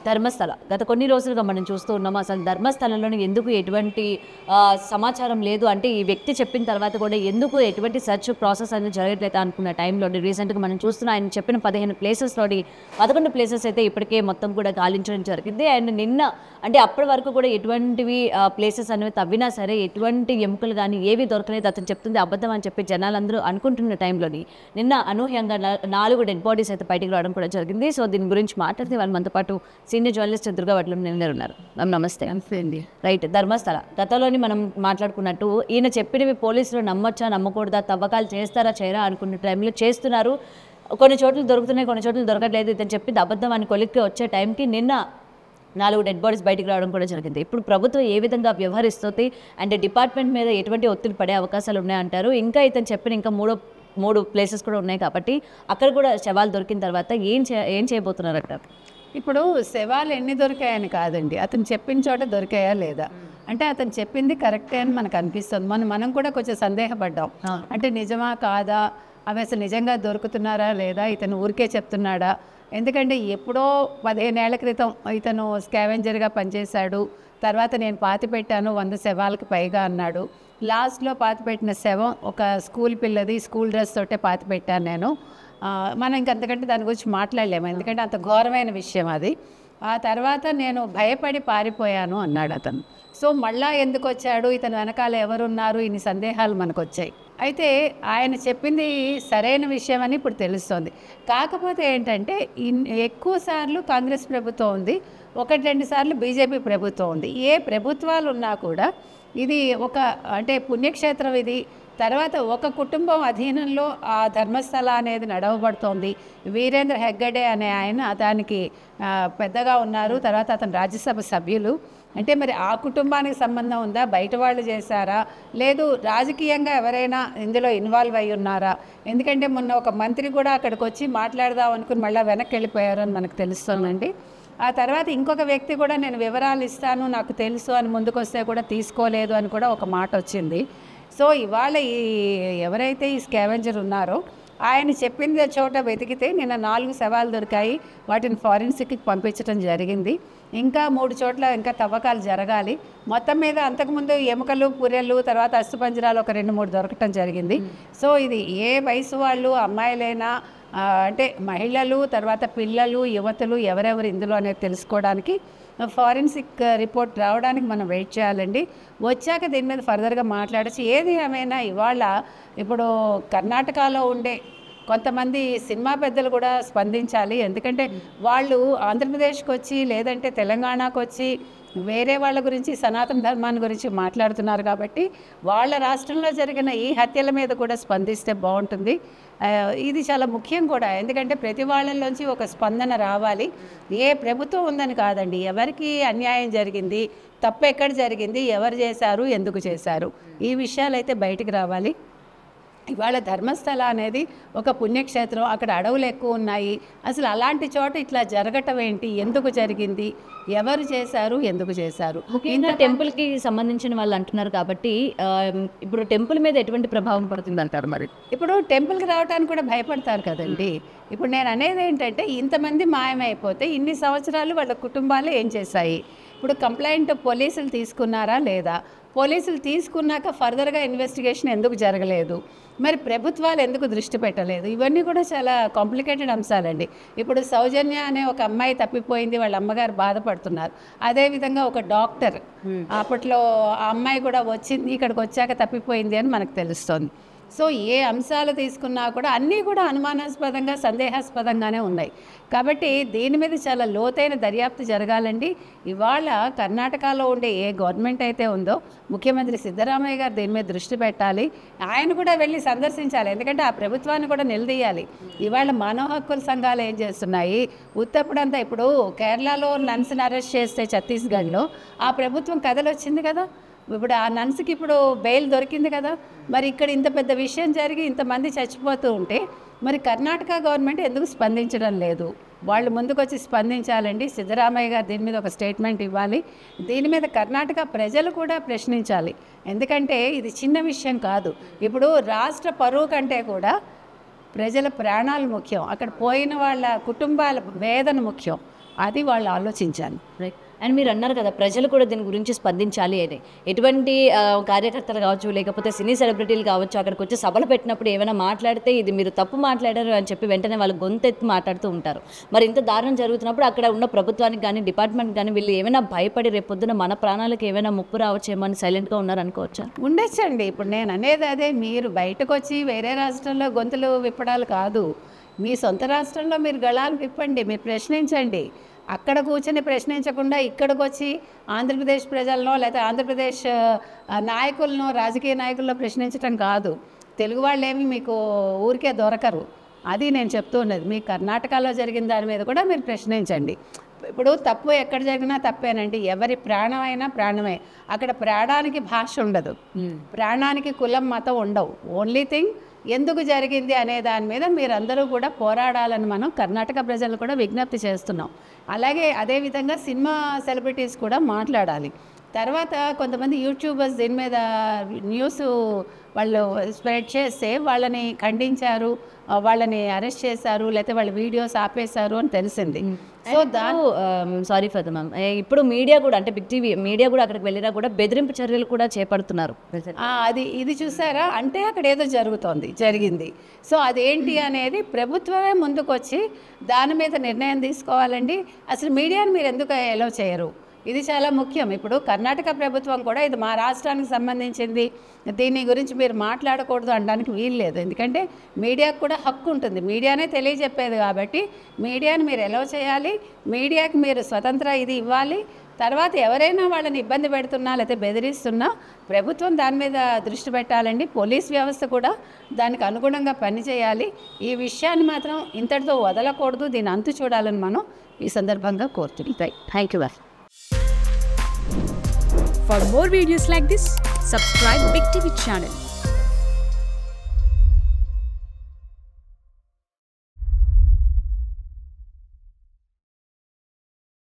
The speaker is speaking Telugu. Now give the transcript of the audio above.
ధర్మస్థల గత కొన్ని రోజులుగా మనం చూస్తూ ఉన్నాము. అసలు ధర్మస్థలంలోని ఎందుకు ఎటువంటి సమాచారం లేదు అంటే ఈ వ్యక్తి చెప్పిన తర్వాత కూడా ఎందుకు ఎటువంటి సెర్చ్ ప్రాసెస్ అనేది జరగట్లేదు అనుకున్న టైంలోని రీసెంట్గా మనం చూస్తున్న ఆయన చెప్పిన 15 ప్లేసెస్లోని 11 ప్లేసెస్ అయితే ఇప్పటికే మొత్తం కూడా గాలించడం జరిగింది. అండ్ నిన్న అంటే అప్పటి వరకు కూడా ఎటువంటివి ప్లేసెస్ అనేవి తవ్వినా సరే ఎటువంటి ఎముకలు కానీ ఏవి దొరకలేదు. అతను చెప్తుంది అబద్ధం అని చెప్పి జనాలందరూ అనుకుంటున్న టైంలోని నిన్న అనూహ్యంగా 4 డెడ్ బాడీస్ అయితే బయటకు రావడం కూడా జరిగింది. సో దీని గురించి మాట్లాడితే వాళ్ళు మనతో పాటు senior journalist Durga Vadlam నిన్నారు. Ma'am నమస్తే. నమస్తే అండి. రైట్, ధర్మస్థల గతంలోని మనం మాట్లాడుకున్నట్టు ఈయన చెప్పినవి పోలీసులు నమ్మొచ్చా నమ్మకూడదా, తవ్వకాలు చేస్తారా చేయరా అనుకున్న టైంలో చేస్తున్నారు. కొన్ని చోట్ల దొరుకుతున్నాయి, కొన్ని చోట్ల దొరకట్లేదు. ఇతను చెప్పింది అబద్ధం అని కొలిక్కి వచ్చే టైంకి నిన్న 4 డెడ్ బాడీస్ బయటికి రావడం కూడా జరిగింది. ఇప్పుడు ప్రభుత్వం ఏ విధంగా వ్యవహరిస్తుంది అంటే డిపార్ట్మెంట్ మీద ఎటువంటి ఒత్తిడి పడే అవకాశాలు ఉన్నాయంటారు? ఇంకా ఇతను చెప్పిన ఇంకా మూడు ప్లేసెస్ కూడా ఉన్నాయి కాబట్టి అక్కడ కూడా శవాలు దొరికిన తర్వాత ఏం చేయబోతున్నారంటారు? ఇప్పుడు శవాలు ఎన్ని దొరికాయని కాదండి, అతను చెప్పిన చోట దొరికాయా లేదా అంటే అతను చెప్పింది కరెక్టే అని మనకు అనిపిస్తుంది. మనం కూడా కొంచెం సందేహపడ్డాం, అంటే నిజమా కాదా, అవి అసలు నిజంగా దొరుకుతున్నారా లేదా, ఇతను ఊరికే చెప్తున్నాడా. ఎందుకంటే ఎప్పుడో 15 ఏళ్ల క్రితం ఇతను స్కావెంజర్గా పనిచేశాడు. తర్వాత నేను పాతి పెట్టాను 100 శవాలకు పైగా అన్నాడు. లాస్ట్లో పాతిపెట్టిన శవం ఒక స్కూల్ పిల్లది, స్కూల్ డ్రెస్ తోటే పాతి పెట్టాను నేను. మనం ఇంకంతకంటే దాని గురించి మాట్లాడలేము, ఎందుకంటే అంత ఘోరమైన విషయం అది. ఆ తర్వాత నేను భయపడి పారిపోయాను అన్నాడు అతను. సో మళ్ళా ఎందుకు వచ్చాడు, ఇతను వెనకాల ఎవరున్నారు, ఇన్ని సందేహాలు మనకు వచ్చాయి. అయితే ఆయన చెప్పింది సరైన విషయం అని ఇప్పుడు తెలుస్తోంది. కాకపోతే ఏంటంటే ఎక్కువ సార్లు కాంగ్రెస్ ప్రభుత్వం ఉంది, 1-2 సార్లు బీజేపీ ప్రభుత్వం ఉంది. ఏ ప్రభుత్వాలు ఉన్నా కూడా ఇది ఒక అంటే పుణ్యక్షేత్రం ఇది. తర్వాత ఒక కుటుంబం అధీనంలో ఆ ధర్మస్థల అనేది నడవబడుతోంది. వీరేంద్ర హెగ్గడే అనే ఆయన దానికి పెద్దగా ఉన్నారు. తర్వాత అతను రాజ్యసభ సభ్యులు. అంటే మరి ఆ కుటుంబానికి సంబంధం ఉందా, బయట వాళ్ళు చేశారా, లేదు రాజకీయంగా ఎవరైనా ఇందులో ఇన్వాల్వ్ అయి ఉన్నారా? ఎందుకంటే మొన్న ఒక మంత్రి కూడా అక్కడికి వచ్చి మాట్లాడదాం అనుకుని మళ్ళీ వెనక్కి వెళ్ళిపోయారని మనకు తెలుస్తుందండి. ఆ తర్వాత ఇంకొక వ్యక్తి కూడా నేను వివరాలు ఇస్తాను నాకు తెలుసు అని ముందుకొస్తే కూడా తీసుకోలేదు అని కూడా ఒక మాట వచ్చింది. సో ఇవాళ ఎవరైతే ఈ స్కావెంజర్ ఉన్నారో ఆయన చెప్పింది చోట వెతికితే నిన్న 4 శవాలు దొరికాయి. వాటిని ఫారెన్సిక్కి పంపించడం జరిగింది. ఇంకా 3 చోట్ల ఇంకా తవ్వకాలు జరగాలి. మొత్తం మీద అంతకుముందు ఎముకలు, పుర్రెలు, తర్వాత అస్థిపంజరాలు ఒక 2-3 దొరకటం జరిగింది. సో ఇది ఏ వయసు వాళ్ళు, అమ్మాయిలైనా అంటే మహిళలు, తర్వాత పిల్లలు, యువతులు ఎవరెవరు ఇందులో అనేది తెలుసుకోవడానికి ఫారెన్సిక్ రిపోర్ట్ రావడానికి మనం వెయిట్ చేయాలండి. వచ్చాక దీని మీద ఫర్దర్గా మాట్లాడచ్చు. ఏది ఏమైనా ఇవాళ ఇప్పుడు కర్ణాటకలో ఉండే కొంతమంది సినిమా పెద్దలు కూడా స్పందించాలి. ఎందుకంటే వాళ్ళు ఆంధ్రప్రదేశ్కి వచ్చి లేదంటే తెలంగాణకు వచ్చి వేరే వాళ్ళ గురించి, సనాతన ధర్మాన్ని గురించి మాట్లాడుతున్నారు కాబట్టి వాళ్ళ రాష్ట్రంలో జరిగిన ఈ హత్యల మీద కూడా స్పందిస్తే బాగుంటుంది. ఇది చాలా ముఖ్యం కూడా, ఎందుకంటే ప్రతి వాళ్ళలోంచి ఒక స్పందన రావాలి. ఏ ప్రభుత్వం ఉందని కాదండి, ఎవరికి అన్యాయం జరిగింది, తప్పు ఎక్కడ జరిగింది, ఎవరు చేశారు, ఎందుకు చేశారు, ఈ విషయాలు అయితే బయటికి రావాలి. ఇవాళ ధర్మస్థల అనేది ఒక పుణ్యక్షేత్రం, అక్కడ అడవులు ఎక్కువ ఉన్నాయి. అసలు అలాంటి చోట ఇట్లా జరగటం ఏంటి, ఎందుకు జరిగింది, ఎవరు చేశారు, ఎందుకు చేశారు. ఇంత టెంపుల్కి సంబంధించిన వాళ్ళు అంటున్నారు కాబట్టి ఇప్పుడు టెంపుల్ మీద ఎటువంటి ప్రభావం పడుతుంది అంటారు? మరి ఇప్పుడు టెంపుల్కి రావడానికి కూడా భయపడతారు కదండి. ఇప్పుడు నేను అనేది ఏంటంటే ఇంతమంది మాయమైపోతే ఇన్ని సంవత్సరాలు వాళ్ళ కుటుంబాలు ఏం చేశాయి? ఇప్పుడు కంప్లైంట్ పోలీసులు తీసుకున్నారా లేదా? పోలీసులు తీసుకున్నాక ఫర్దర్గా ఇన్వెస్టిగేషన్ ఎందుకు జరగలేదు? మరి ప్రభుత్వాలు ఎందుకు దృష్టి పెట్టలేదు? ఇవన్నీ కూడా చాలా కాంప్లికేటెడ్ అంశాలండి. ఇప్పుడు సౌజన్య అనే ఒక అమ్మాయి తప్పిపోయింది, వాళ్ళ అమ్మగారు బాధపడుతున్నారు. అదేవిధంగా ఒక డాక్టర్ అప్పట్లో ఆ అమ్మాయి కూడా వచ్చింది, ఇక్కడికి వచ్చాక తప్పిపోయింది అని మనకు తెలుస్తుంది. సో ఏ అంశాలు తీసుకున్నా కూడా అన్నీ కూడా అనుమానాస్పదంగా, సందేహాస్పదంగానే ఉన్నాయి. కాబట్టి దీని మీద చాలా లోతైన దర్యాప్తు జరగాలండి. ఇవాళ కర్ణాటకలో ఉండే ఏ గవర్నమెంట్ అయితే ఉందో ముఖ్యమంత్రి సిద్ధరామయ్య గారు దీని మీద దృష్టి పెట్టాలి. ఆయన కూడా వెళ్ళి సందర్శించాలి, ఎందుకంటే ఆ ప్రభుత్వాన్ని కూడా నిలదీయాలి. ఇవాళ మానవ హక్కుల సంఘాలు ఏం చేస్తున్నాయి? ఉత్తప్పుడంతా ఇప్పుడు కేరళలో నన్స్ని అరెస్ట్ చేస్తే ఛత్తీస్గఢ్లో ఆ ప్రభుత్వం కథలొచ్చింది కదా. ఇప్పుడు ఆ నన్స్కి ఇప్పుడు బెయిల్ దొరికింది కదా. మరి ఇక్కడ ఇంత పెద్ద విషయం జరిగి ఇంతమంది చచ్చిపోతూ ఉంటే మరి కర్ణాటక గవర్నమెంట్ ఎందుకు స్పందించడం లేదు? వాళ్ళు ముందుకొచ్చి స్పందించాలండి. సిద్ధరామయ్య గారు దీని మీద ఒక స్టేట్మెంట్ ఇవ్వాలి. దీని మీద కర్ణాటక ప్రజలు కూడా ప్రశ్నించాలి, ఎందుకంటే ఇది చిన్న విషయం కాదు. ఇప్పుడు రాష్ట్ర పరువు కంటే కూడా ప్రజల ప్రాణాలు ముఖ్యం, అక్కడ పోయిన వాళ్ళ కుటుంబాల వేదన ముఖ్యం. అది వాళ్ళు ఆలోచించాలి. రైట్. అండ్ మీరు అన్నారు కదా ప్రజలు కూడా దీని గురించి స్పందించాలి అని. ఎటువంటి కార్యకర్తలు కావచ్చు, లేకపోతే సినీ సెలబ్రిటీలు కావచ్చు, అక్కడికి వచ్చి సభలు పెట్టినప్పుడు ఏమైనా మాట్లాడితే ఇది మీరు తప్పు మాట్లాడారు అని చెప్పి వెంటనే వాళ్ళు గొంతెత్తి మాట్లాడుతూ ఉంటారు. మరి ఇంత దారుణం జరుగుతున్నప్పుడు అక్కడ ఉన్న ప్రభుత్వానికి కానీ డిపార్ట్మెంట్ కానీ వీళ్ళు ఏమైనా భయపడి రేపొద్దున మన ప్రాణాలకు ఏమైనా ముప్పు రావచ్చేమో అని సైలెంట్గా ఉన్నారు అనుకోవచ్చా? ఉండొచ్చండి. ఇప్పుడు నేను అనేది అదే, మీరు బయటకు వచ్చి వేరే రాష్ట్రంలో గొంతులు విప్పడాలు కాదు, మీ సొంత రాష్ట్రంలో మీరు గళాలు విప్పండి, మీరు ప్రశ్నించండి. అక్కడ కూర్చొని ప్రశ్నించకుండా ఇక్కడికి వచ్చి ఆంధ్రప్రదేశ్ ప్రజలనో లేదా ఆంధ్రప్రదేశ్ నాయకులను, రాజకీయ నాయకుల్లో ప్రశ్నించడం కాదు. తెలుగు వాళ్ళు ఏమి మీకు ఊరికే దొరకరు. అది నేను చెప్తూ ఉన్నది. మీ కర్ణాటకలో జరిగిన దాని మీద కూడా మీరు ప్రశ్నించండి. ఇప్పుడు తప్పు ఎక్కడ జరిగినా తప్పేనండి. ఎవరి ప్రాణమైనా ప్రాణమే. అక్కడ ప్రాణానికి భాష ఉండదు, ప్రాణానికి కులం మతం ఉండవు. ఓన్లీ థింగ్ ఎందుకు జరిగింది అనే దాని మీద మీరందరూ కూడా పోరాడాలని మనం కర్ణాటక ప్రజలు కూడా విజ్ఞప్తి చేస్తున్నాం. అలాగే అదేవిధంగా సినిమా సెలబ్రిటీస్ కూడా మాట్లాడాలి. తర్వాత కొంతమంది యూట్యూబర్స్ దీని మీద న్యూస్ వాళ్ళు స్ప్రెడ్ చేస్తే వాళ్ళని ఖండించారు, వాళ్ళని అరెస్ట్ చేశారు, లేకపోతే వాళ్ళ వీడియోస్ ఆపేశారు అని తెలిసింది. So sorry for the ma'am, ఇప్పుడు మీడియా కూడా అంటే బిగ్ టీవీ మీడియా కూడా అక్కడికి వెళ్ళినా కూడా బెదిరింపు చర్యలు కూడా చేపడుతున్నారు. ఇది చూసారా, అంటే అక్కడ ఏదో జరిగింది. సో అదేంటి అనేది ప్రభుత్వమే ముందుకొచ్చి దాని మీద నిర్ణయం తీసుకోవాలండి. అసలు మీడియాని మీరు ఎందుకు ఎలో చేయరు? ఇది చాలా ముఖ్యం. ఇప్పుడు కర్ణాటక ప్రభుత్వం కూడా ఇది మా రాష్ట్రానికి సంబంధించింది, దీని గురించి మీరు మాట్లాడకూడదు అనడానికి వీలు లేదు. ఎందుకంటే మీడియాకు కూడా హక్కు ఉంటుంది, మీడియానే తెలియజెప్పేది. కాబట్టి మీడియాని మీరు ఎలో చేయాలి, మీడియాకి మీరు స్వతంత్ర ఇది ఇవ్వాలి. తర్వాత ఎవరైనా వాళ్ళని ఇబ్బంది పెడుతున్నా లేకపోతే బెదిరిస్తున్నా ప్రభుత్వం దాని మీద దృష్టి పెట్టాలండి. పోలీస్ వ్యవస్థ కూడా దానికి అనుగుణంగా పనిచేయాలి. ఈ విషయాన్ని మాత్రం ఇంతటితో వదలకూడదు, దీని అంతు చూడాలని మనం ఈ సందర్భంగా కోరుతున్నాం. Thank you ma'am. For more videos like this, subscribe Big TV channel.